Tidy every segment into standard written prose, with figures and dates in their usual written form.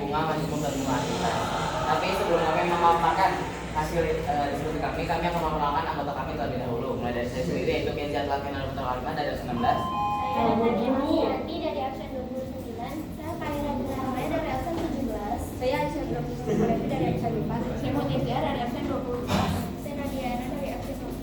bunga majemuk dan bunga aktivitas. Tapi sebelum kami memaparkan hasil diskusi kami akan memperkenalkan anggota kami terlebih dahulu. Mulai dari saya sendiri, yaitu Kenzi Atlat Kenal Putra Alima dari absen 16. Saya Nadi dari absen 29. Saya Kaira Binarmaya dari absen 17. Saya Aisyah Brokisti dari absen 4. Saya Motivia dari absen 24. Saya Nadiana dari absen 24.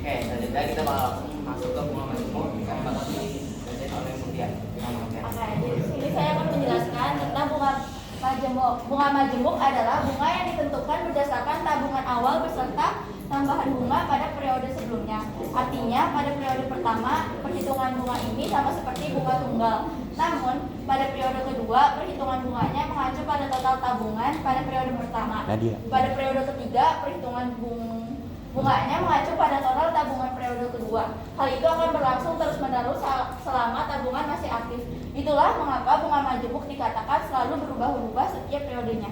Oke, selanjutnya kita bakal langsung masuk ke bunga majemuk yang bakal dibacain oleh Mutia. Oke, di sini saya akan menjelaskan tentang bunga majemuk. Bunga majemuk adalah bunga yang ditentukan berdasarkan tabungan awal beserta tambahan bunga pada periode sebelumnya. Artinya, pada periode pertama, perhitungan bunga ini sama seperti bunga tunggal. Namun, pada periode kedua, perhitungan bunganya mengacu pada total tabungan pada periode pertama. Pada periode ketiga, perhitungan bunganya mengacu pada total tabungan periode kedua. Hal itu akan berlangsung terus-menerus selama tabungan masih aktif. Itulah mengapa bunga majemuk dikatakan selalu berubah-ubah setiap periodenya.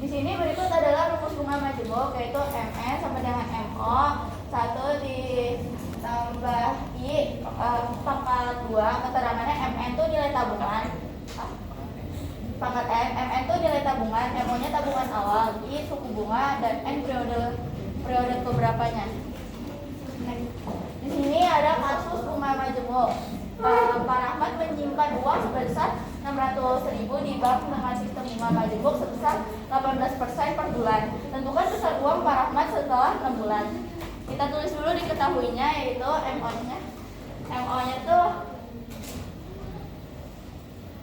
Di sini berikut adalah rumus bunga majemuk, yaitu MN sama dengan MO. 1 ditambah I pangkat 2, keterangannya MN itu nilai tabungan. Pangkat N, MN itu nilai tabungan, MO-nya tabungan awal, I suku bunga, dan N periode keberapanya. Di sini ada kasus bunga majemuk. Pak Rahmat menyimpan uang sebesar 600.000 di bank dengan sistem bunga majemuk sebesar 18% per bulan. Tentukan besar uang Pak Rahmat setelah 6 bulan. Kita tulis dulu diketahuinya, yaitu MO-nya. MO-nya tuh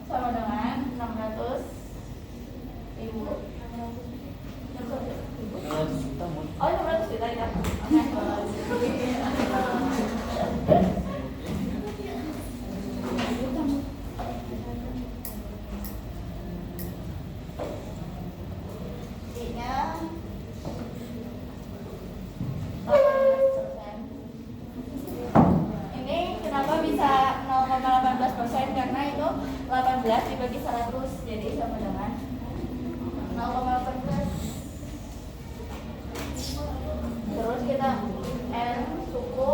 sama dengan 600.000. Oh, 600 juta ya. Ini kenapa bisa 0,18%? Karena itu 18 dibagi 100, jadi sama dengan 0,18. Terus kita N suku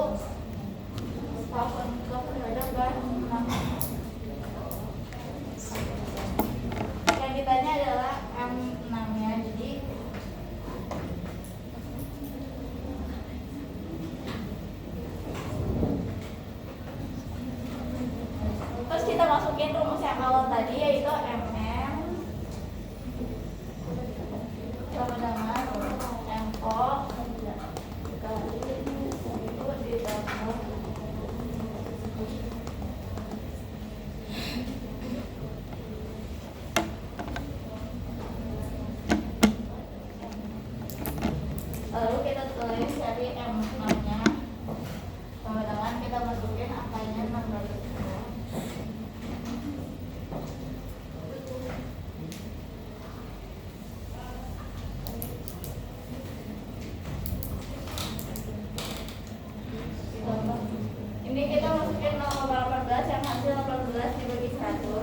tahun ke periode kan. Yang ditanya adalah M6 nya, jadi terus kita masukin rumus yang awal tadi, yaitu MM sama dengan MO kali itu ditambah lalu kita tulis dari M6 nya sama dengan kita masukin angkanya 600. Ini kita masukin 0,18 yang hasil 18 dibagi 100.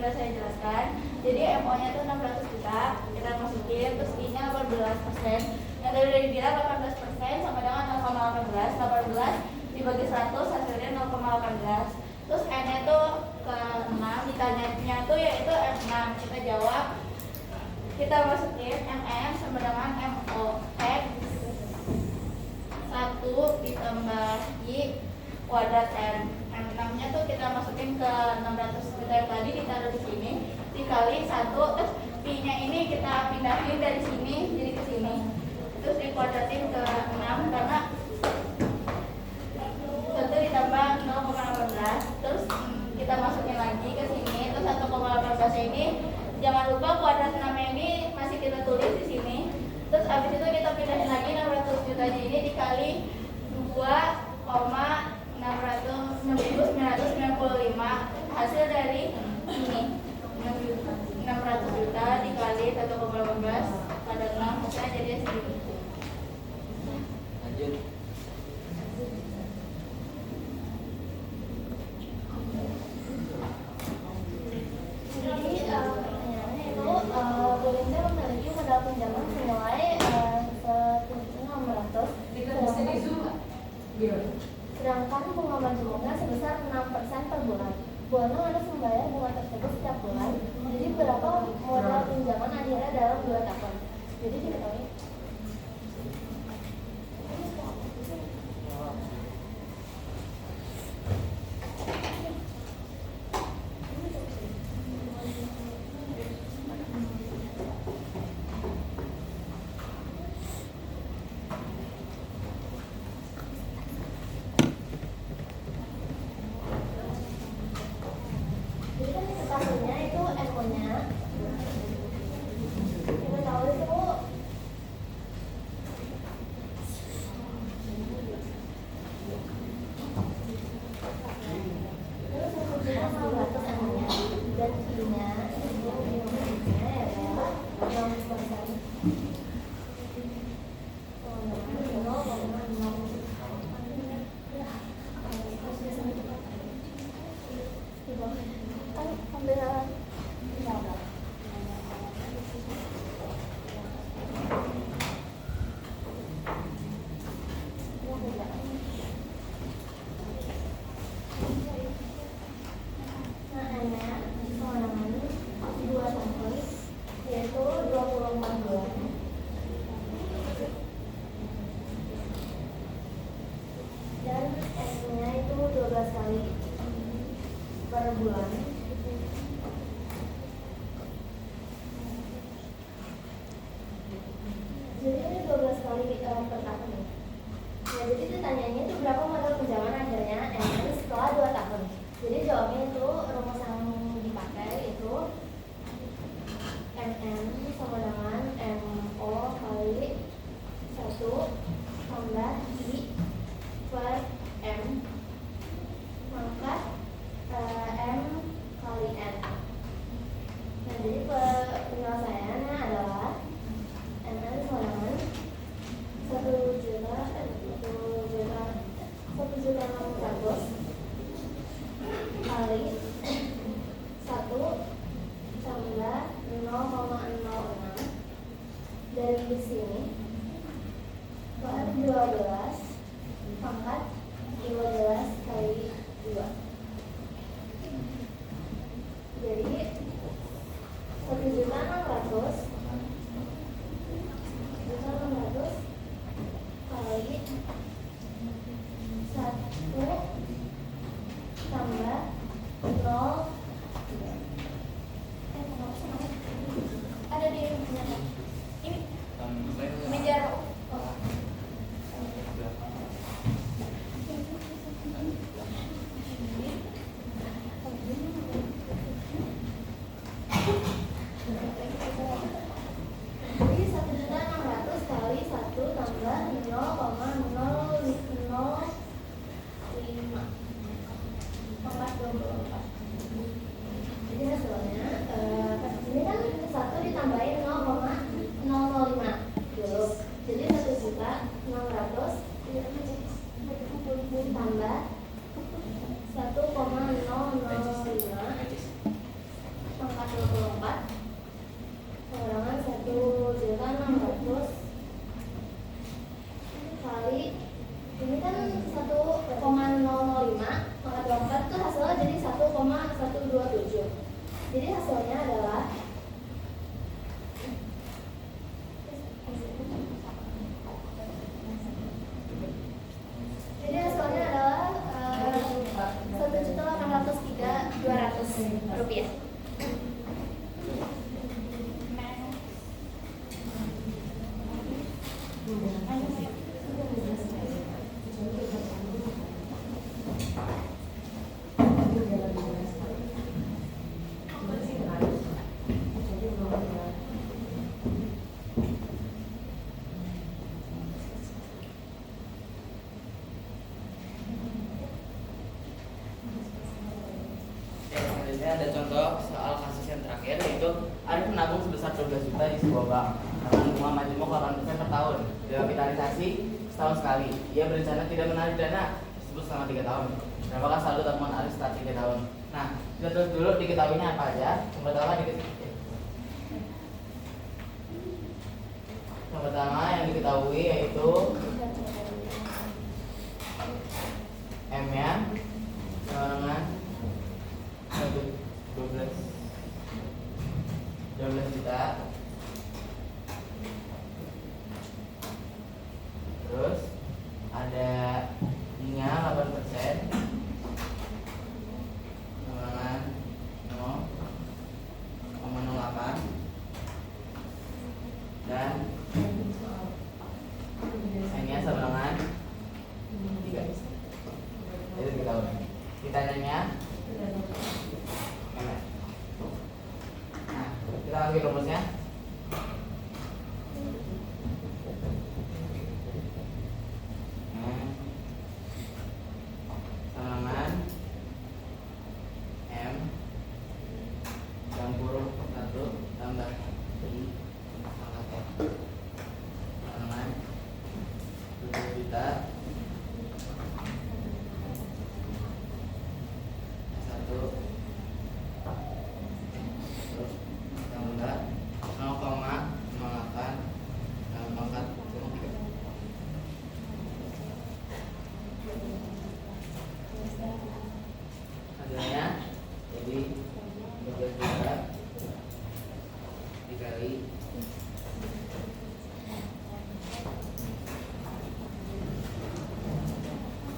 udah saya jelaskan. Jadi MO-nya itu 600 juta, kita masukin, terus I-nya 18%. Yang tadi udah dibilang 18% sama dengan 0,18, 18 dibagi 100 hasilnya 0,18. Terus N-nya tuh ke 6, ditanyanya tuh yaitu M6. Kita jawab, kita masukin MM sama dengan MO X 1 ditambahi kuadrat N. M6 nya tuh kita masukin ke 600 juta yang tadi ditaruh di sini dikali 1, terus P nya ini kita pindahin dari sini jadi ke sini, terus dikuadratin ke 6 karena 1 ditambah 0,18, terus kita masukin lagi ke sini, terus 1,18 ini jangan lupa kuadrat 6 ini masih kita tulis di sini, terus abis itu kita pindahin lagi 600 juta ini dikali 2,995 hasil dari ini 600 juta dikali 1,18 pada 6 hasilnya jadi segini. Lanjut. Jadi pertanyaannya itu Belinda memiliki modal pinjaman senilai 1.600, sedangkan bunga majemuknya sebesar 6% per bulan. Bu Anung harus membayar bunga tersebut setiap bulan. Jadi berapa modal pinjaman akhirnya dalam 2 tahun? Jadi diketahui. Jadi kan ketahuinya itu MO-nya. Kita tahu itu terus 1.600 MO-nya dan Q-nya itu nya adalah 60%. Yaitu 24 bulan. Dan S-nya itu 12 kali per bulan. Jadi ini 12 kali per tahun. Nah, jadi ditanyanya itu berapa modal pinjaman akhirnya N setelah 2 tahun. Jadi jawabnya itu rumus yang dipakai itu MM sama dengan MO kali 1 tambah I per M pangkat M kali N. Nah, jadi penyelesaiannya adalah MM sama dengan 1.600.000 kali 1 tambah 0,06 dari sini per 12 pangkat 15 kali 2. Jadi 1.600.000 kali 1 tambah 0 ada di ini meja. Jadi 1.600.000 kali 1 tambah 0,005 pangkat 24. Jadi hasilnya ini kan 1 ditambahin 0,005 dulu. Jadi 1.600.000 ditambah 1,005 pangkat 24 pengurangan 1.600.000 kali ini kan 1,5 Selanjutnya ada contoh soal kasus yang terakhir, yaitu Arif menabung sebesar 12 juta di sebuah bank dengan bunga majemuk 8% per tahun, dirapitalisasi setahun sekali. Ia berencana tidak menarik dana tersebut selama 3 tahun. Berapakah saldo tabungan Arif setelah 3 tahun? Nah, kita terus dulu diketahuinya apa aja. Yang pertama yang diketahui yaitu M nya sama dengan 12 juta. Terus ada I-nya 8%, sama dengan 0,08, dan N-nya sama dengan 3. Itu kita tahu. Kita nanya M. Nah, kita ambil rumusnya.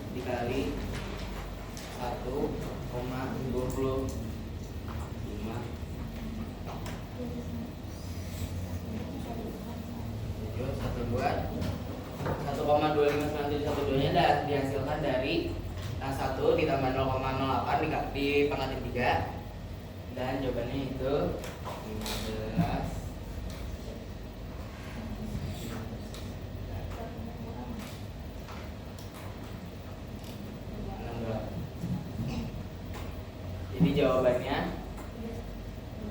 Dikali 1,25, terus 1,25 nya dihasilkan dari 1 ditambah 0,08 dipangkatin 3, dan jawabannya itu 15. Jadi jawabannya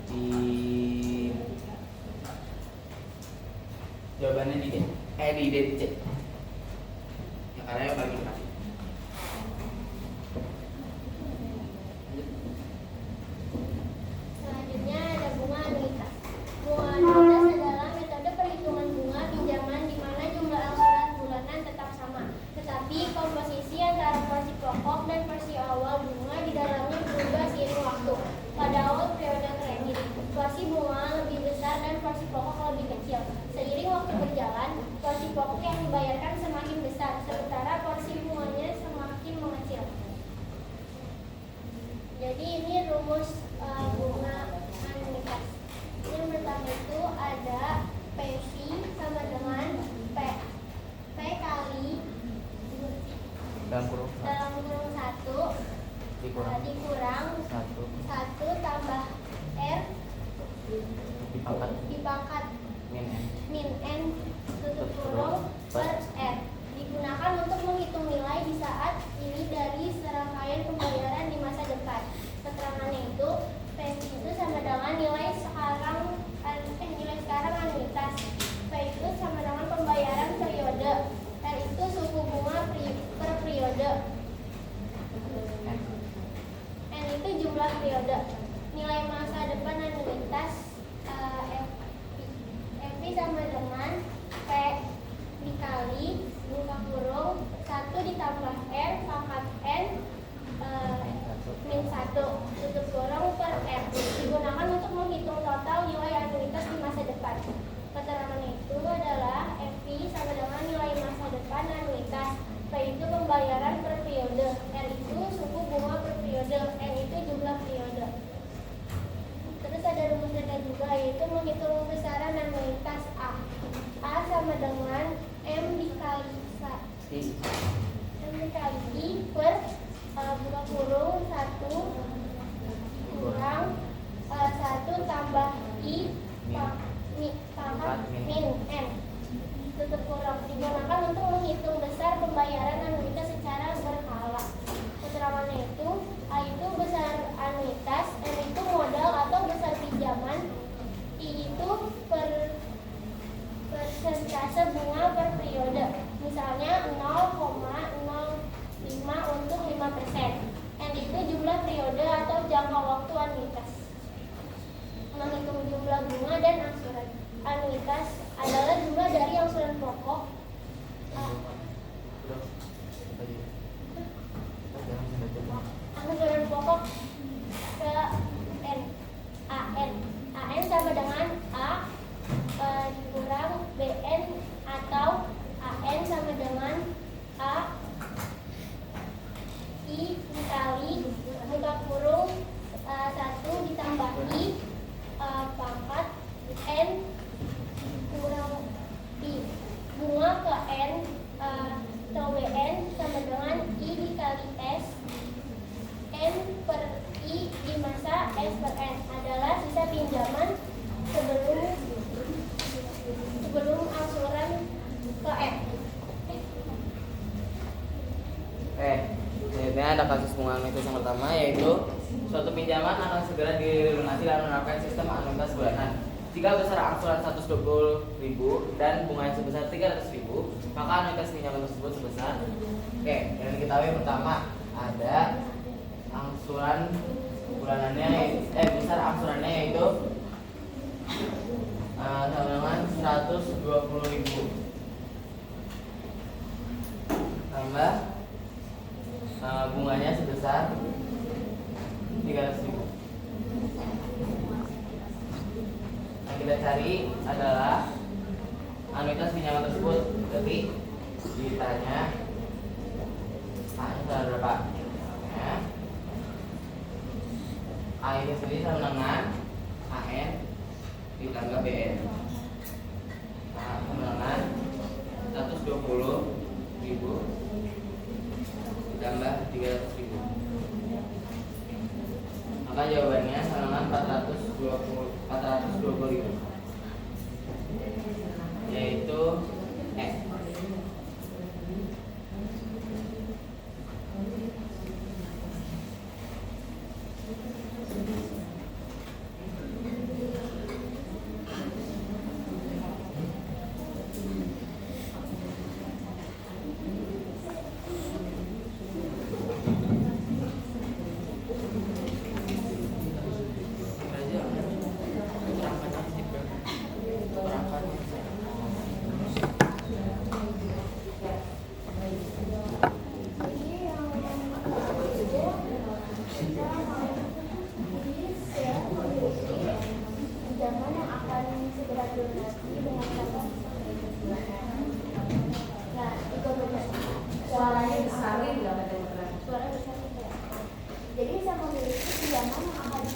di D, di C. Ya, karena yang paling depan. Selanjutnya ada bunga anuitas. Bunga anuitas adalah metode perhitungan bunga pinjaman di mana jumlah angsuran bulanan tetap sama, tetapi komposisi antara porsi pokok dan porsi awal bunga di dalamnya berubah seiring waktu. Pada awal periode kredit, porsi bunga lebih besar dan porsi pokok lebih kecil. Seiring waktu berjalan, porsi pokok yang dibayarkan semakin besar, sementara porsi bunganya semakin mengecil. Jadi ini rumus bunga anuitas. Yang pertama itu ada PV sama dengan P kali Dalam kurung 1 dikurang 1 tambah R dipangkat min N tutup kurung per R, digunakan untuk menghitung nilai di saat ini dari serangkaian pembayaran di masa depan. Keterangannya itu PV itu sama dengan nilai sekarang anuitas, P itu sama dengan pembayaran periode, R itu suku bunga per periode, N itu jumlah periode. Nilai masa depan anuitas FP sama dengan P dikali buka kurung 1 ditambah R pangkat N min 1 tutup kurung per R, digunakan untuk menghitung total nilai anuitas di masa depan. Keterangan itu adalah FP sama dengan nilai masa depan anuitas, P itu pembayaran per periode, R itu suku bunga per periode, N itu jumlah periode. Terus ada rumus data juga, yaitu menghitung besaran anuitas A sama dengan M dikali I per buka kurung 1 kurang 1 tambah I pangkat min N tutup kurung, digunakan untuk menghitung besar pembayaran anuitas secara berkala. Keterangannya itu A itu besar anuitas, N itu ke N. AN sama dengan A dikurang BN atau AN sama dengan A I dikali buka kurung 1 ditambahi pangkat N kurang I. Bunga ke N atau BN sama dengan I dikali S N per I di masa S per N adalah sisa pinjaman sebelum angsuran ke N. Selanjutnya ada kasus bunga anuitas yang pertama, yaitu suatu pinjaman akan segera dilunasi dan menerapkan sistem anuitas bulanan. Jika besar angsuran 120.000 dan bunganya sebesar 300.000, maka anuitas pinjaman tersebut sebesar. Yang diketahui pertama ada angsuran bulanannya, besar angsurannya yaitu sama dengan 120.000 tambah bunganya sebesar 300.000. Yang kita cari adalah anuitas pinjaman tersebut. Jadi ditanya A-nya berapa? A ini sendiri sama dengan AN ditambah BN. Sama dengan 120.000 ditambah 300.000. Maka jawabannya sama dengan 420.000, yaitu S. Pinjaman yang akan segera dilunasi dengan cara suaranya besar tidak. Jadi saya memiliki pinjaman yang akan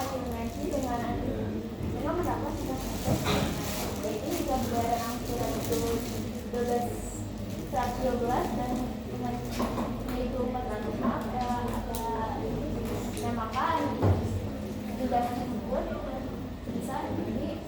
dilunasi dengan mendapat yaitu jika bayaran angsuran itu 112 dan dengan itu 400 maka pinjaman tersebut bisa di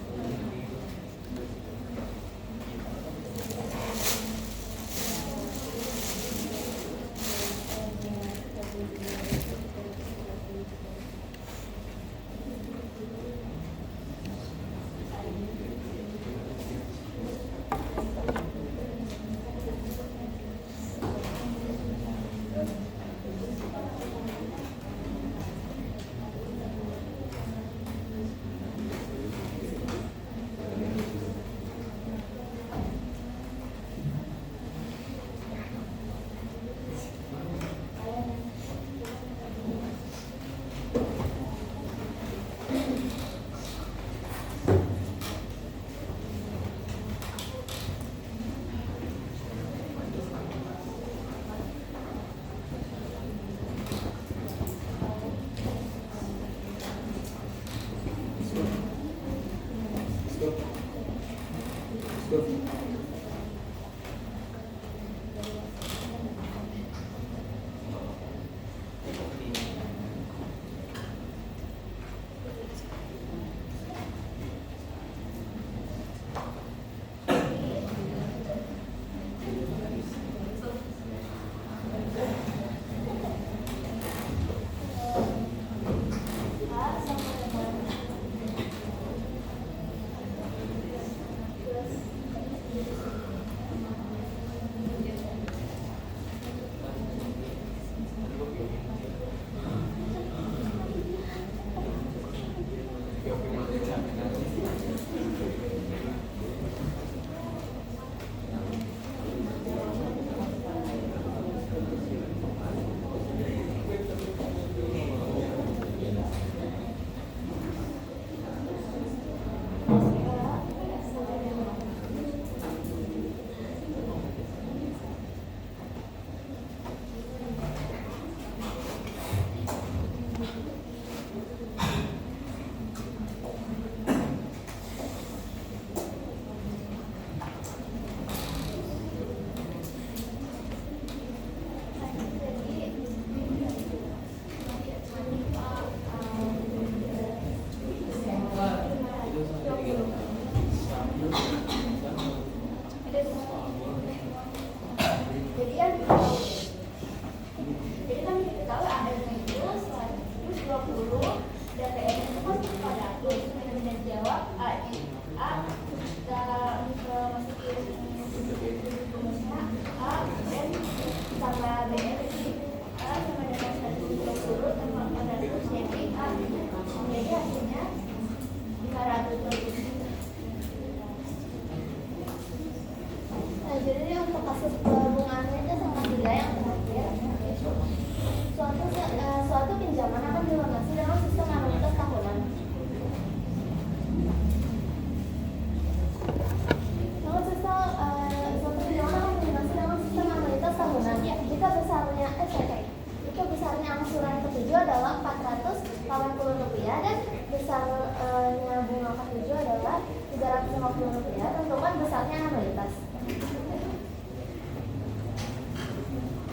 adalah Rp480 dan besarnya bunga ke-7 adalah Rp350. Tentukan besarnya anuitas.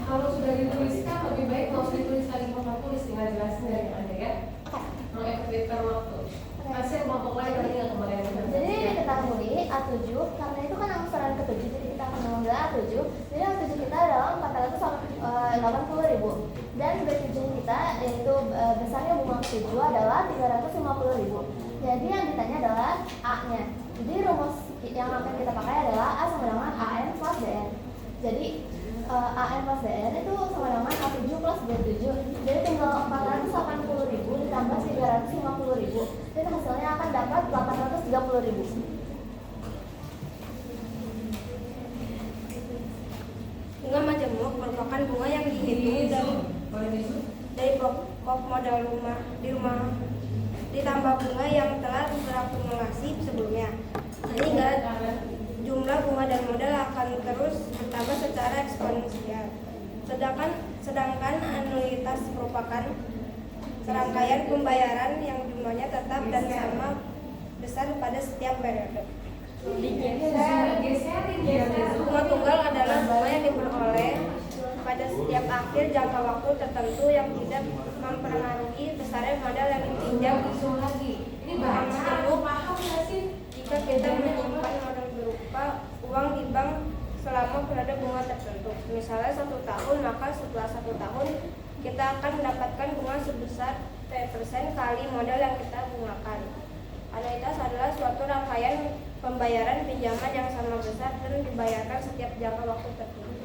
Kalau sudah dituliskan lebih baik kalau sudah ditulis lagi tulis tinggal jelasin dari Anda ya. Mengefektifkan waktu. Kasih kelompok lain lagi yang kemarin. Jadi diketahui A7 karena itu kan angsuran ke-7, jadi kita akan mengambil A7. Jadi A7 kita adalah Rp480.000 dan B7 kita yaitu besarnya bunga ke-7 adalah Rp350.000. Jadi yang ditanya adalah A-nya. Jadi rumus yang akan kita pakai adalah A sama dengan AN plus DN. Jadi AN plus DN itu sama dengan A7 plus B7. Jadi tinggal Rp480.000 ditambah Rp350.000. Jadi hasilnya akan dapat Rp830.000. Bunga majemuk merupakan bunga yang dihitung dari pokok modal rumah ditambah bunga yang telah berakumulasi sebelumnya, sehingga jumlah bunga dan modal akan terus bertambah secara eksponensial. Sedangkan anuitas merupakan serangkaian pembayaran yang jumlahnya tetap dan sama besar pada setiap periode. Bunga tunggal adalah bunga yang diperoleh pada setiap akhir jangka waktu tertentu yang tidak mempengaruhi besarnya modal yang dipinjam. Ini bahan paham nggak sih? Jika kita menyimpan modal berupa uang di bank selama periode bunga tertentu, misalnya 1 tahun, maka setelah 1 tahun kita akan mendapatkan bunga sebesar 10% kali modal yang kita gunakan. Anuitas adalah suatu rangkaian pembayaran pinjaman yang sama besar dan dibayarkan setiap jangka waktu tertentu.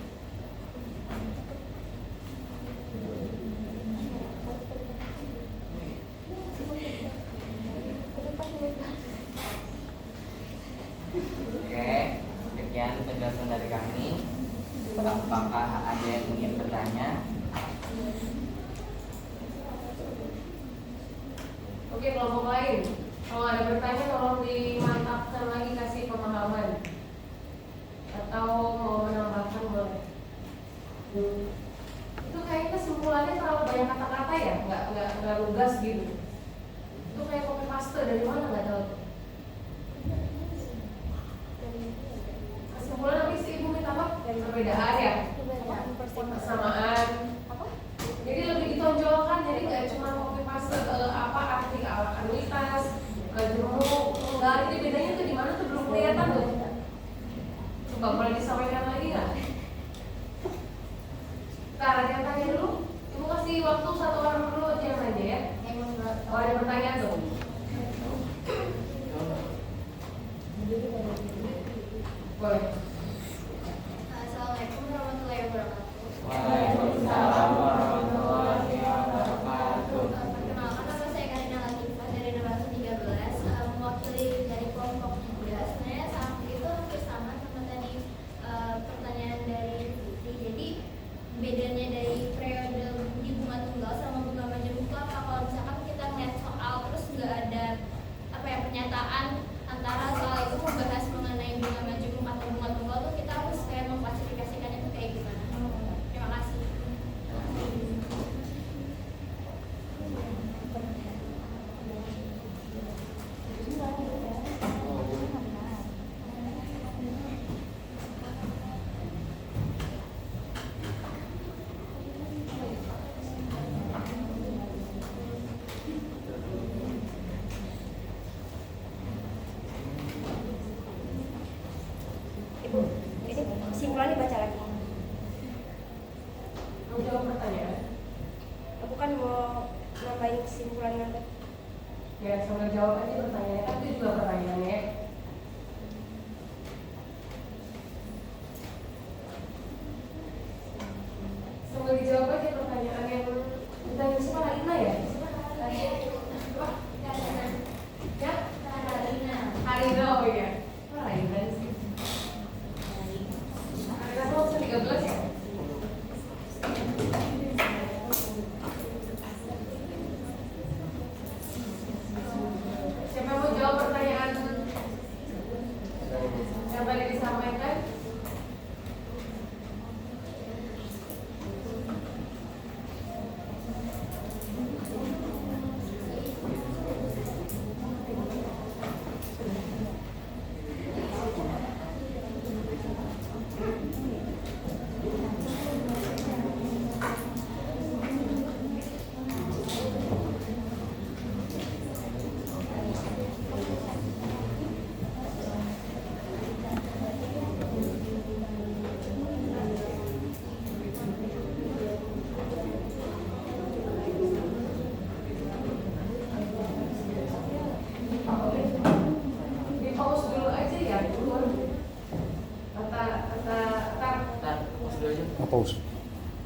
Oke, sekian penjelasan dari kami. Apakah ada yang ingin bertanya? Oke, kelompok lain. Kalau ada bertanya tolong dimantapkan lagi, kasih pemahaman atau mau menambahkan boleh. Itu kayaknya kesimpulannya terlalu banyak kata-kata ya, nggak lugas gitu. Itu kayak copy paste dari mana nggak tahu. Kesimpulan nanti si ibu minta apa? Perbedaan ya, persamaan. Jadi lebih ditonjolkan, jadi nggak cuma copy paste arti anuitas, majemuk, enggak, ini bedanya tuh di mana tuh belum kelihatan tuh. Coba boleh disampaikan lagi nggak? Ntar ada yang tanya dulu. Ibu kasih waktu 1 orang dulu aja yang nanya ya. Oh, ada pertanyaan tuh. Boleh. Assalamualaikum warahmatullahi wabarakatuh. Waalaikumsalam warahmatullahi wabarakatuh. Perkenalkan, nama saya Karina Latifah dari 613, mewakili dari kelompok 3. Sebenarnya itu hampir sama tadi pertanyaan dari Putri. Jadi bedanya dari periode di bunga tunggal sama bunga majemuk itu apa? Kalau misalkan kita ngeliat soal terus nggak ada pernyataan antara soal itu membahas mengenai bunga majemuk atau bunga tunggal tuh kita harus kayak mengklasifikasikannya itu kayak gimana? Terima kasih. Ibu, ini kesimpulan dibaca lagi. Mau jawab pertanyaan? Aku kan mau nambahin kesimpulan nanti. Ya, sambil jawab aja pertanyaannya. Tapi itu juga pertanyaannya. Sambil dijawab aja pertanyaan yang ditanya siapa, Lina ya? Ya? Harina, oh iya. Wah, Harina sih. Harina tuh 13 ya? Siapa yang mau jawab pertanyaan yang tadi disampaikan?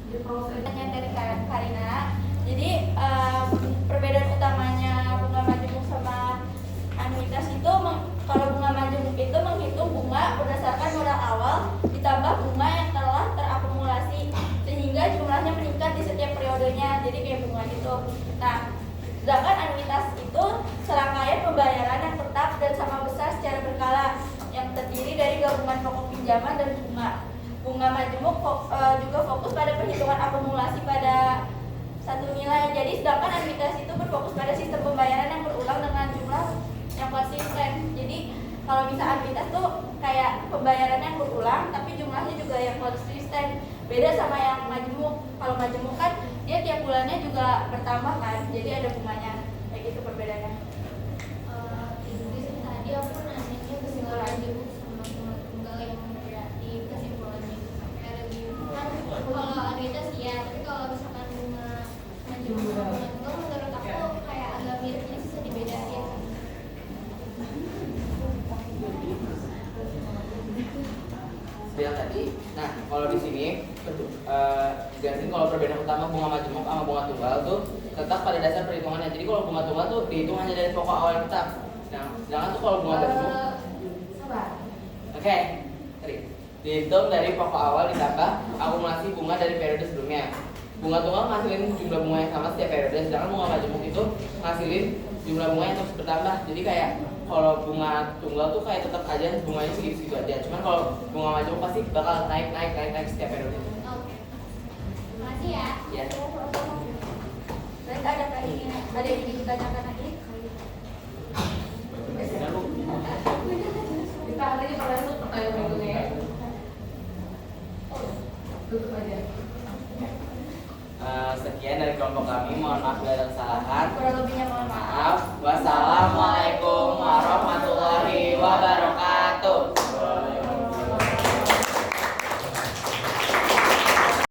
Pertanyaan dari Karina. Jadi perbedaan utamanya bunga majemuk sama anuitas itu kalau bunga majemuk itu menghitung bunga berdasarkan modal awal ditambah bunga yang telah terakumulasi sehingga jumlahnya meningkat di setiap periodenya. Jadi kayak bunga itu. Nah, sedangkan anuitas itu serangkaian pembayaran yang tetap dan sama besar secara berkala yang terdiri dari gabungan pokok pinjaman dan bunga. Bunga majemuk juga fokus pada perhitungan akumulasi pada satu nilai. Jadi sedangkan anuitas itu berfokus pada sistem pembayaran yang berulang dengan jumlah yang konsisten. Jadi kalau bisa anuitas tuh kayak pembayaran yang berulang tapi jumlahnya juga yang konsisten. Beda sama yang majemuk. Kalau majemuk kan dia tiap bulannya juga bertambah kan. Jadi ada bunganya. Kayak gitu perbedaannya. Tadi aku nanyanya kesimpulan majemuk sama bunga tunggal yang berarti kesimpulannya itu kayak lebih kan kalau anuitas ya, tapi kalau misalkan bunga majemuk sama bunga tunggal menurut aku kayak agak mirip, jadi susah dibedain. Yang tadi, nah kalau di sini jelasin kalau perbedaan utama bunga majemuk sama bunga tunggal tuh tetap pada dasar perhitungannya. Jadi kalau bunga tunggal tuh dihitung hanya dari pokok awal yang tetap. Sedangkan tuh kalau bunga majemuk, oke, dihitung dari pokok awal ditambah akumulasi bunga dari periode sebelumnya. Bunga tunggal ngasilin jumlah bunga yang sama setiap periode, sedangkan bunga majemuk itu ngasilin jumlah bunga yang terus bertambah. Jadi kayak kalau bunga tunggal tuh kayak tetap aja bunganya segitu-segitu aja. Cuman kalau bunga majemuk pasti bakal naik setiap periode. Oke. Makasih ya. Ya. Berarti ada yang ditanyakan lagi? Kita hari ini pernah tuh pertanyaan berikutnya ya. Tutup aja. Sekian dari kelompok kami, mohon maaf bila ada kesalahan. Kurang lebihnya mohon maaf. Wassalamualaikum warahmatullahi wabarakatuh.